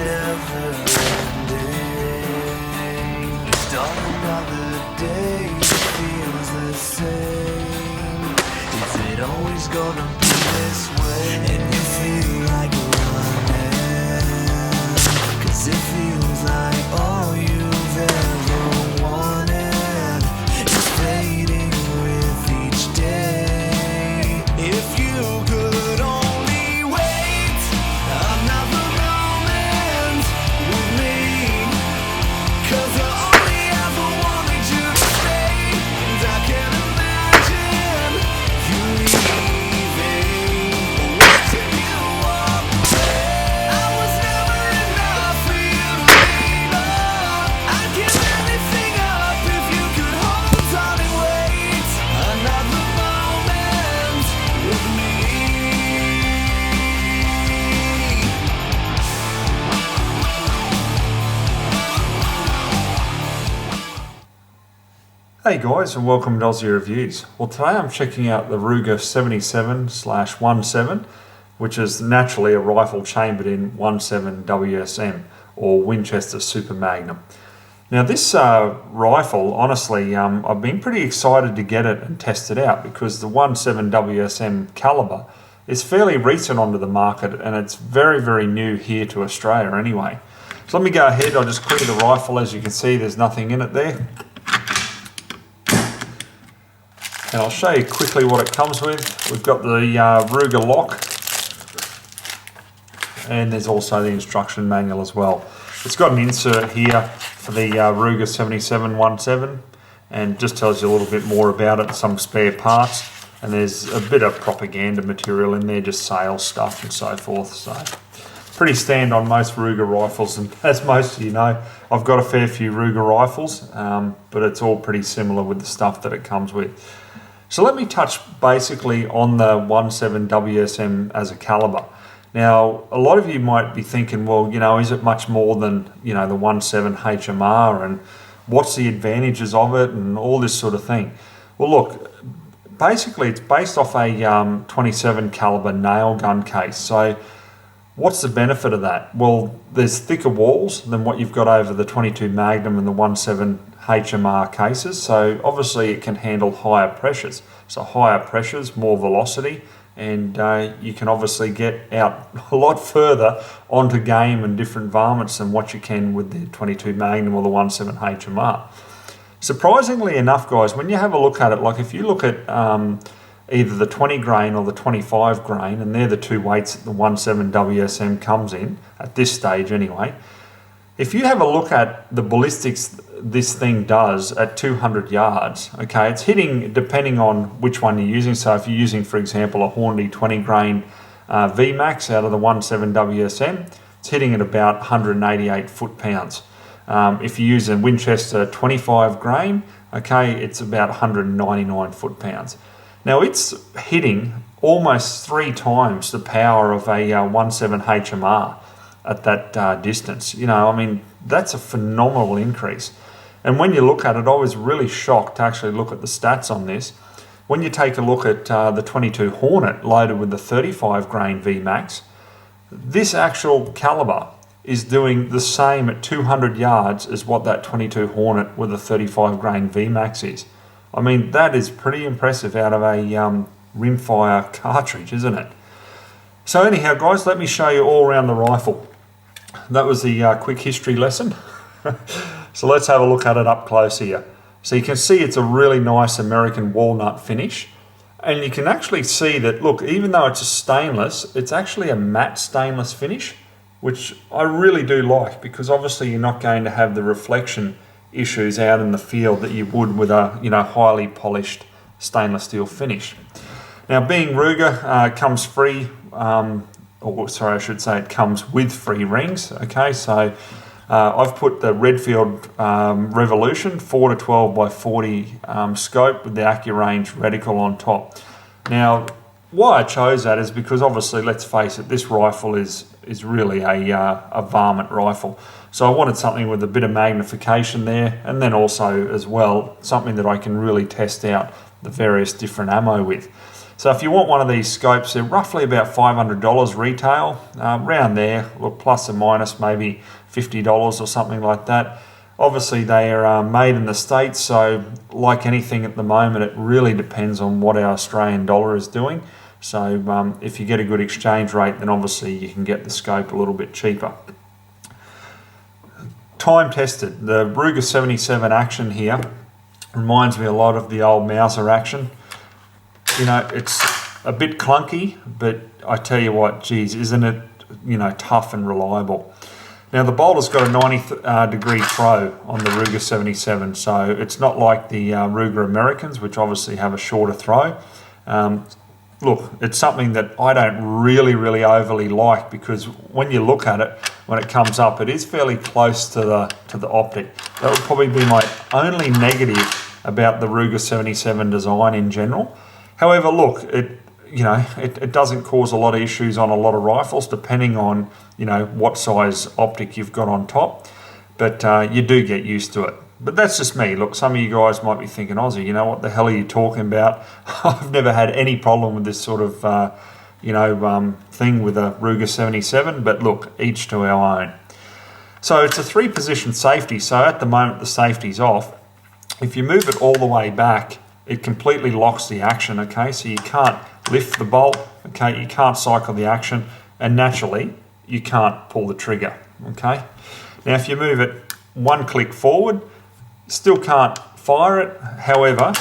never ending. Start another day, it feels the same. Is it always gonna be this way? And you feel like running, 'cause it feels like all you've ever wanted is fading with each day. If you could only wait another moment with me, 'cause I only ever wanted you to stay, and I can't imagine you leaving, watching you walk away. I was never enough for you to leave. I'd give anything up if you could hold on and wait another moment with me. Hey guys, and welcome to Aussie Reviews. Well, today I'm checking out the Ruger 77/17, which is naturally a rifle chambered in 17 WSM or Winchester Super Magnum. Now this rifle, honestly, I've been pretty excited to get it and test it out because the 17 WSM calibre is fairly recent onto the market and it's very, very new here to Australia anyway. So let me go ahead, I'll just clear the rifle. As you can see, there's nothing in it there. And I'll show you quickly what it comes with. We've got the Ruger lock, and there's also the instruction manual as well. It's got an insert here for the Ruger 77/17 and just tells you a little bit more about it, some spare parts, and there's a bit of propaganda material in there, just sales stuff and so forth. So pretty standard on most Ruger rifles, and as most of you know, I've got a fair few Ruger rifles, but it's all pretty similar with the stuff that it comes with. So let me touch basically on the 17 WSM as a calibre. Now, a lot of you might be thinking, well, you know, is it much more than, you know, the 17 HMR, and what's the advantages of it and all this sort of thing? Well, look, basically it's based off a 27 calibre nail gun case. So what's the benefit of that? Well, there's thicker walls than what you've got over the 22 Magnum and the 17 HMR cases, so obviously it can handle higher pressures. So higher pressures, more velocity, and you can obviously get out a lot further onto game and different varmints than what you can with the 22 Magnum or the 17 HMR. Surprisingly enough, guys, when you have a look at it, like if you look at either the 20 grain or the 25 grain, and they're the two weights that the 17 WSM comes in, at this stage anyway, if you have a look at the ballistics this thing does at 200 yards, okay, it's hitting, depending on which one you're using. So if you're using, for example, a Hornady 20 grain VMAX out of the 17 WSM, it's hitting at about 188 foot-pounds. If you use a Winchester 25 grain, okay, it's about 199 foot-pounds. Now it's hitting almost 3 times the power of a 17 HMR at that distance. You know, I mean, that's a phenomenal increase. And when you look at it, I was really shocked to actually look at the stats on this. When you take a look at the 22 Hornet loaded with the 35 grain VMAX, this actual calibre is doing the same at 200 yards as what that 22 Hornet with a 35 grain VMAX is. I mean, that is pretty impressive out of a rimfire cartridge, isn't it? So anyhow, guys, let me show you all around the rifle. That was the quick history lesson. So let's have a look at it up close here. So you can see it's a really nice American walnut finish. And you can actually see that, look, even though it's a stainless, it's actually a matte stainless finish, which I really do like, because obviously you're not going to have the reflection issues out in the field that you would with a, you know, highly polished stainless steel finish. Now, being Ruger, comes free, or sorry, I should say it comes with free rings. Okay, so I've put the Redfield Revolution 4-12 by 40 scope with the AccuRange reticle on top. Now, why I chose that is because obviously, let's face it, this rifle is really a varmint rifle. So I wanted something with a bit of magnification there, and then also as well something that I can really test out the various different ammo with. So if you want one of these scopes, they're roughly about $500 retail, around there, or plus or minus maybe $50 or something like that. Obviously they are made in the States, so like anything at the moment, it really depends on what our Australian dollar is doing. So if you get a good exchange rate, then obviously you can get the scope a little bit cheaper. Time tested. The Ruger 77 action here reminds me a lot of the old Mauser action. You know, it's a bit clunky, but I tell you what, geez, isn't it, you know, tough and reliable. Now the bolter's got a 90 degree throw on the Ruger 77, so it's not like the Ruger Americans, which obviously have a shorter throw. Look, it's something that I don't really overly like, because when you look at it, when it comes up, it is fairly close to the optic. That would probably be my only negative about the Ruger 77 design in general. However, look, it doesn't cause a lot of issues on a lot of rifles, depending on, you know, what size optic you've got on top. But you do get used to it. But that's just me. Look, some of you guys might be thinking, Aussie, you know, what the hell are you talking about? I've never had any problem with this sort of, thing with a Ruger 77. But look, each to our own. So it's a 3-position safety. So at the moment, the safety's off. If you move it all the way back, it completely locks the action, okay? So you can't lift the bolt, okay? You can't cycle the action, and naturally, you can't pull the trigger, okay? Now, if you move it 1 click forward, still can't fire it. However,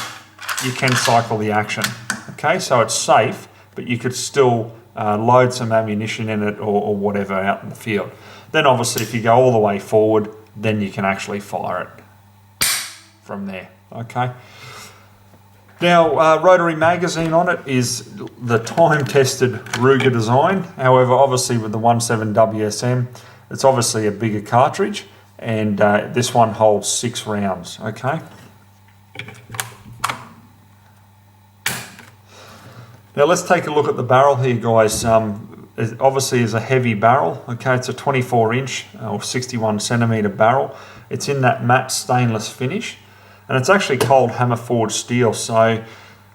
you can cycle the action, okay? So it's safe, but you could still load some ammunition in it or whatever out in the field. Then obviously, if you go all the way forward, then you can actually fire it from there, okay? Now, Rotary Magazine on it is the time-tested Ruger design. However, obviously with the 17 WSM, it's obviously a bigger cartridge, and this one holds 6 rounds, okay? Now let's take a look at the barrel here, guys. It obviously is a heavy barrel, okay? It's a 24-inch or 61 centimetre barrel. It's in that matte stainless finish. And it's actually cold hammer forged steel. So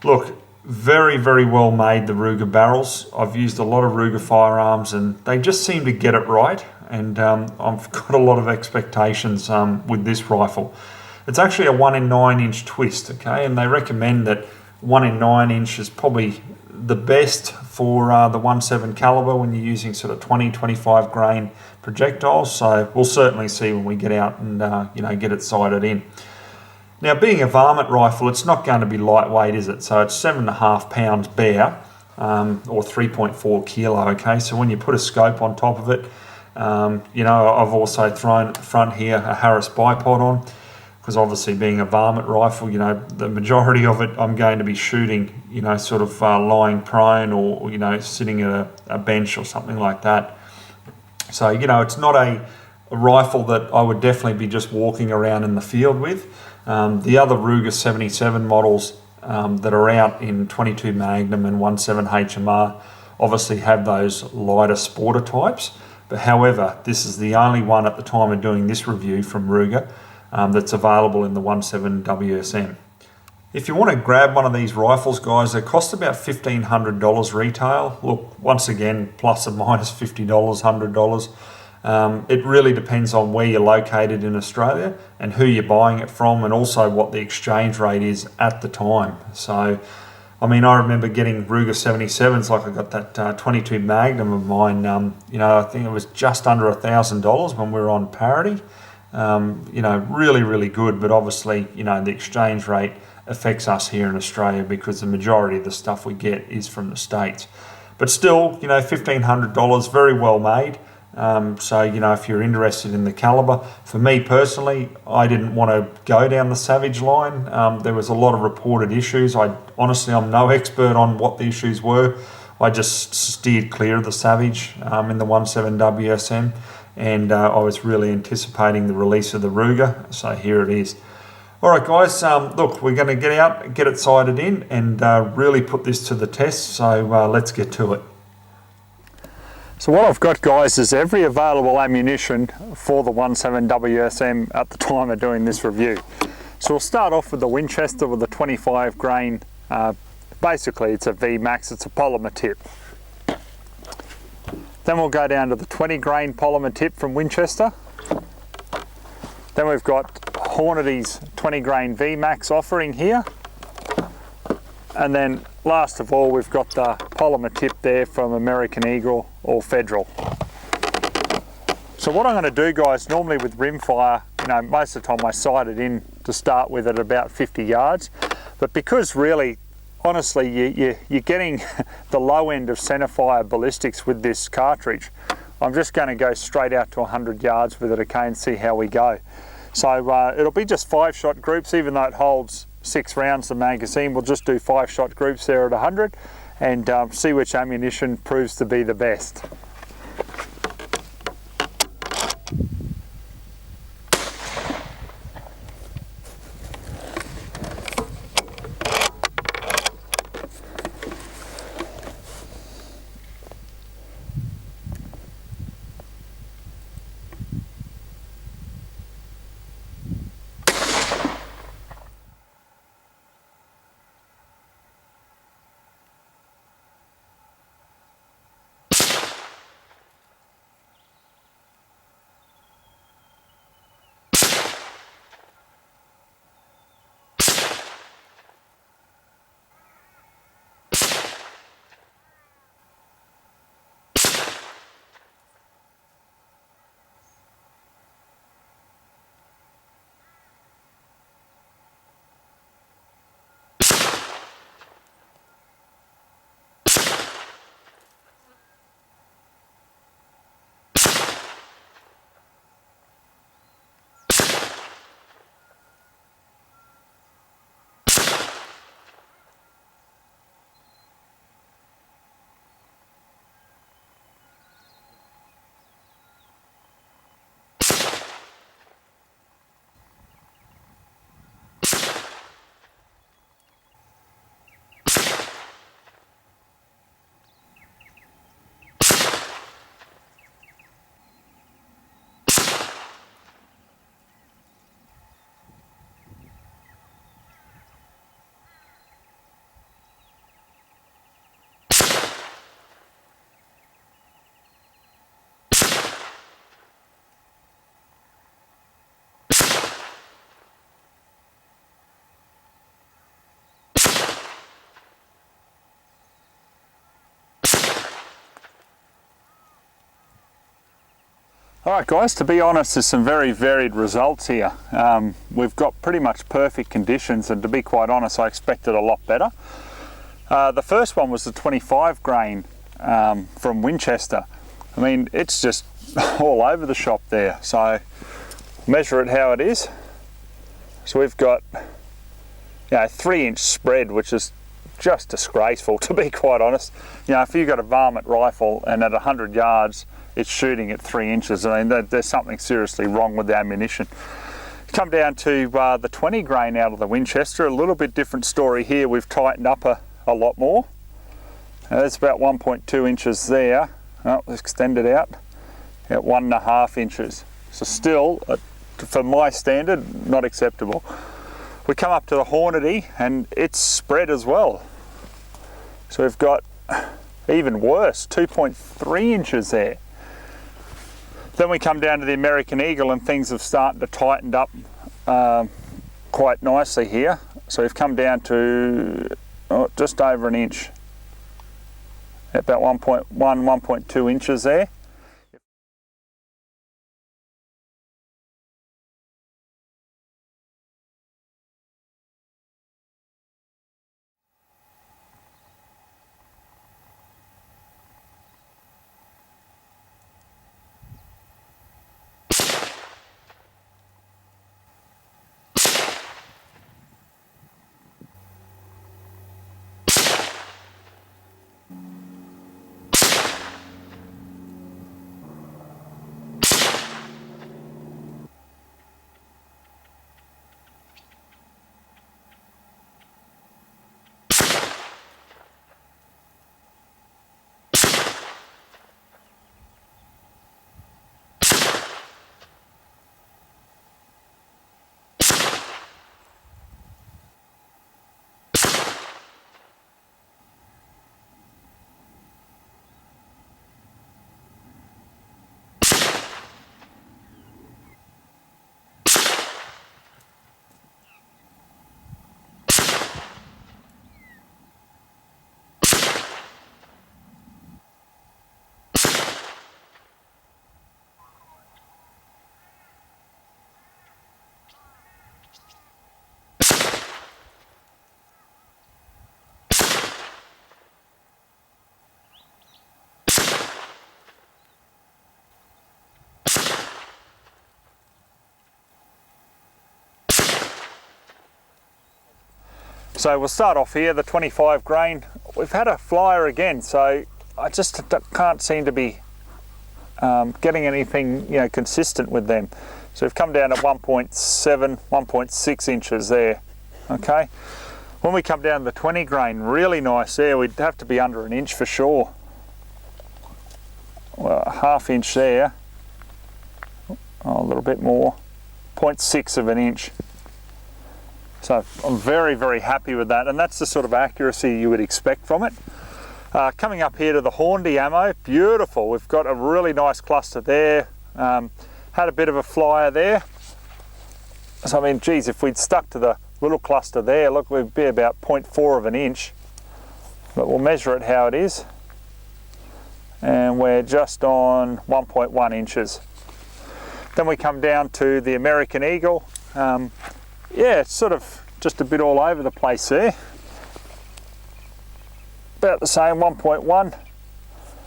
look, very well made, the Ruger barrels. I've used a lot of Ruger firearms and they just seem to get it right. And I've got a lot of expectations with this rifle. It's actually a 1 in 9 inch twist, okay? And they recommend that 1 in 9 inch is probably the best for the 17 caliber when you're using sort of 20-25 grain projectiles. So we'll certainly see when we get out and get it sighted in. Now, being a varmint rifle, it's not going to be lightweight, is it? So it's 7.5 pounds bare, or 3.4 kilo, okay? So when you put a scope on top of it, I've also thrown front here a Harris bipod on, because obviously being a varmint rifle, the majority of it I'm going to be shooting, sort of lying prone or, sitting at a bench or something like that. So, it's not a rifle that I would definitely be just walking around in the field with. The other Ruger 77 models that are out in 22 Magnum and 17 HMR obviously have those lighter sporter types. But however, this is the only one at the time of doing this review from Ruger that's available in the 17 WSM. If you want to grab one of these rifles, guys, they cost about $1,500 retail. Look, once again, plus or minus $50, $100. It really depends on where you're located in Australia and who you're buying it from, and also what the exchange rate is at the time. So, I mean, I remember getting Ruger 77s, like I got that 22 Magnum of mine, I think it was just under $1,000 when we were on parity. Really good, but obviously, the exchange rate affects us here in Australia because the majority of the stuff we get is from the States. But still, $1,500, very well made. So, if you're interested in the caliber, for me personally, I didn't want to go down the Savage line. There was a lot of reported issues. I'm no expert on what the issues were. I just steered clear of the Savage in the 17 WSM, and I was really anticipating the release of the Ruger. So here it is. All right, guys, look, we're going to get out, get it sighted in, and really put this to the test. So let's get to it. So what I've got, guys, is every available ammunition for the 17 WSM at the time of doing this review. So we'll start off with the Winchester with the 25 grain basically it's a VMAX, it's a polymer tip. Then we'll go down to the 20 grain polymer tip from Winchester. Then we've got Hornady's 20 grain VMAX offering here. And then last of all, we've got the polymer tip there from American Eagle or Federal. So what I'm going to do, guys, normally with rimfire, you know, most of the time I sight it in to start with at about 50 yards. But because really, honestly, you're getting the low end of centerfire ballistics with this cartridge, I'm just going to go straight out to 100 yards with it, okay, and see how we go. So it'll be just 5-shot groups, even though it holds 6 rounds, the magazine. We'll just do 5-shot groups there at 100 and see which ammunition proves to be the best. Alright guys, to be honest, there's some very varied results here. We've got pretty much perfect conditions, and to be quite honest, I expected a lot better. The first one was the 25 grain from Winchester. I mean, it's just all over the shop there. So measure it how it is. So we've got, you know, a 3-inch spread, which is just disgraceful, to be quite honest. You know, if you've got a varmint rifle and at 100 yards it's shooting at 3 inches, I mean, there's something seriously wrong with the ammunition. Come down to the 20 grain out of the Winchester, a little bit different story here. We've tightened up a lot more. There's about 1.2 inches there. Oh, let's extend it out at 1.5 inches. So still, for my standard, not acceptable. We come up to the Hornady and it's spread as well. So we've got even worse, 2.3 inches there. Then we come down to the American Eagle and things have started to tighten up quite nicely here. So we've come down to just over an inch, about 1.2 inches there. So we'll start off here, the 25 grain. We've had a flyer again, so I just can't seem to be getting anything, you know, consistent with them. So we've come down to 1.7, 1.6 inches there, okay? When we come down to the 20 grain, really nice there. We'd have to be under an inch for sure. Well, a half inch there. Oh, a little bit more. 0.6 of an inch. So I'm very, very happy with that, and that's the sort of accuracy you would expect from it. Coming up here to the Horndy ammo, beautiful. We've got a really nice cluster there. Had a bit of a flyer there. So I mean, geez, if we'd stuck to the little cluster there, look, we'd be about 0.4 of an inch. But we'll measure it how it is. And we're just on 1.1 inches. Then we come down to the American Eagle. Yeah, it's sort of just a bit all over the place there. About the same, 1.1,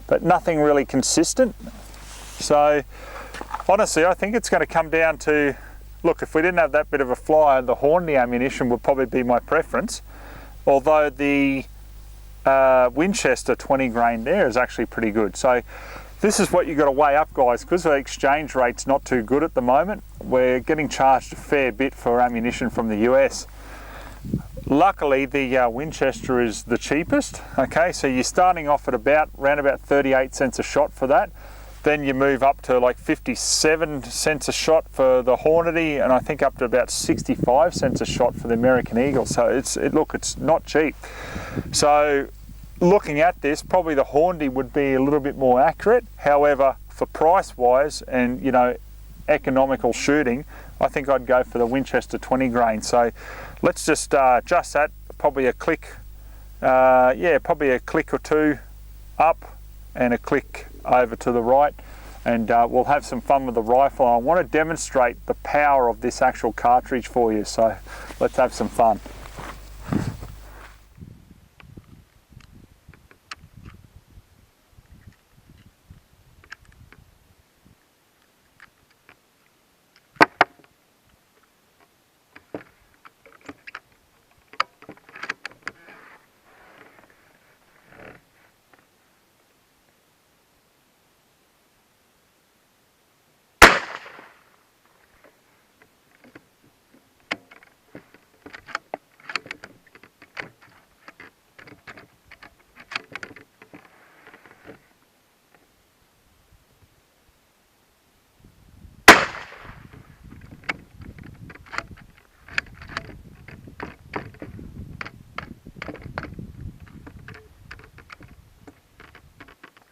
but nothing really consistent. So honestly, I think it's going to come down to, look, if we didn't have that bit of a flyer, the Horndy ammunition would probably be my preference. Although the Winchester 20 grain there is actually pretty good. So this is what you've got to weigh up, guys, because the exchange rate's not too good at the moment. We're getting charged a fair bit for ammunition from the US. Luckily, the Winchester is the cheapest. Okay, so you're starting off at around about 38 cents a shot for that. Then you move up to like 57 cents a shot for the Hornady, and I think up to about 65 cents a shot for the American Eagle. So it's not cheap. So looking at this, probably the Hornady would be a little bit more accurate. However, for price wise and, you know, economical shooting, I think I'd go for the Winchester 20 grain. So let's just adjust that, probably a click, probably a click or two up and a click over to the right, and we'll have some fun with the rifle. I want to demonstrate the power of this actual cartridge for you, so let's have some fun.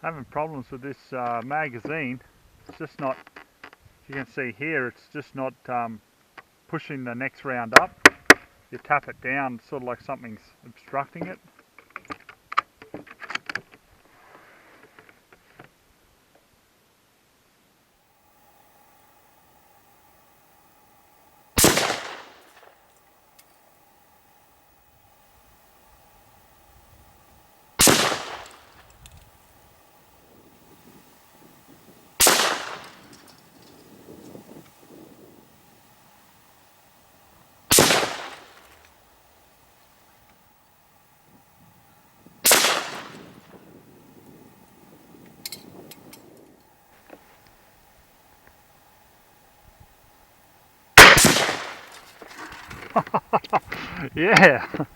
Having problems with this magazine. It's just not, as you can see here, it's just not pushing the next round up. You tap it down, sort of like something's obstructing it. Yeah, you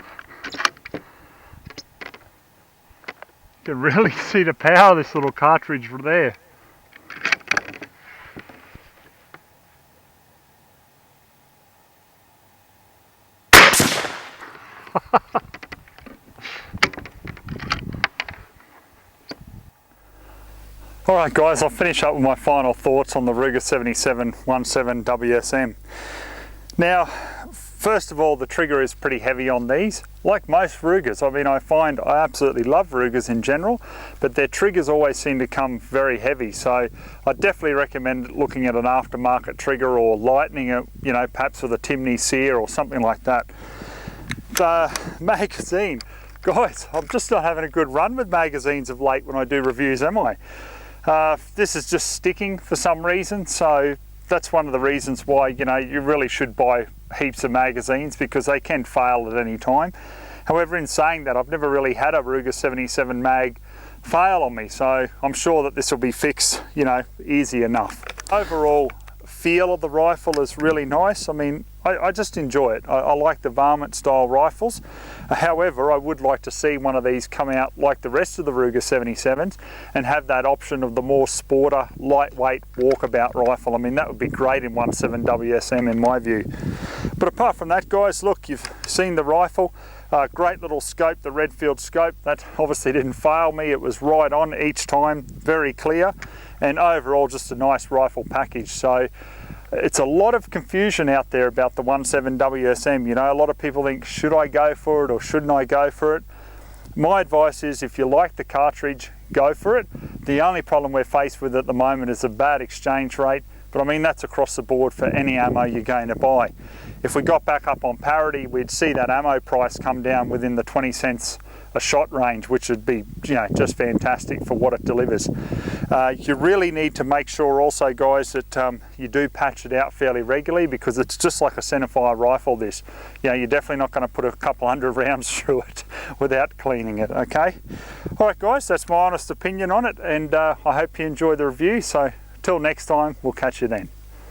can really see the power of this little cartridge there. Alright guys, I'll finish up with my final thoughts on the Ruger 7717 WSM. Now, first of all, the trigger is pretty heavy on these. Like most Rugers, I mean, I absolutely love Rugers in general, but their triggers always seem to come very heavy. So I definitely recommend looking at an aftermarket trigger or lightening it, you know, perhaps with a Timney sear or something like that. The magazine, guys, I'm just not having a good run with magazines of late when I do reviews, am I? This is just sticking for some reason, so that's one of the reasons why, you know, you really should buy heaps of magazines because they can fail at any time. However, in saying that, I've never really had a Ruger 77 mag fail on me, so I'm sure that this will be fixed, you know, easy enough. Overall feel of the rifle is really nice. I mean, I just enjoy it. I like the varmint style rifles. However, I would like to see one of these come out like the rest of the Ruger 77s and have that option of the more sporter, lightweight walkabout rifle. I mean, that would be great in 17 WSM in my view. But apart from that, guys, look, you've seen the rifle. Great little scope, the Redfield scope. That obviously didn't fail me. It was right on each time, very clear, and overall just a nice rifle package. So it's a lot of confusion out there about the 17 WSM. You know, a lot of people think, should I go for it or shouldn't I go for it? My advice is, if you like the cartridge, go for it. The only problem we're faced with at the moment is a bad exchange rate, but I mean, that's across the board for any ammo you're going to buy. If we got back up on parity, we'd see that ammo price come down within the 20 cents a shot range, which would be, you know, just fantastic for what it delivers. You really need to make sure also, guys, that you do patch it out fairly regularly, because it's just like a centerfire rifle, this. You know, you're definitely not going to put a couple hundred rounds through it without cleaning it, okay? All right, guys, that's my honest opinion on it, and I hope you enjoy the review. So till next time, we'll catch you then.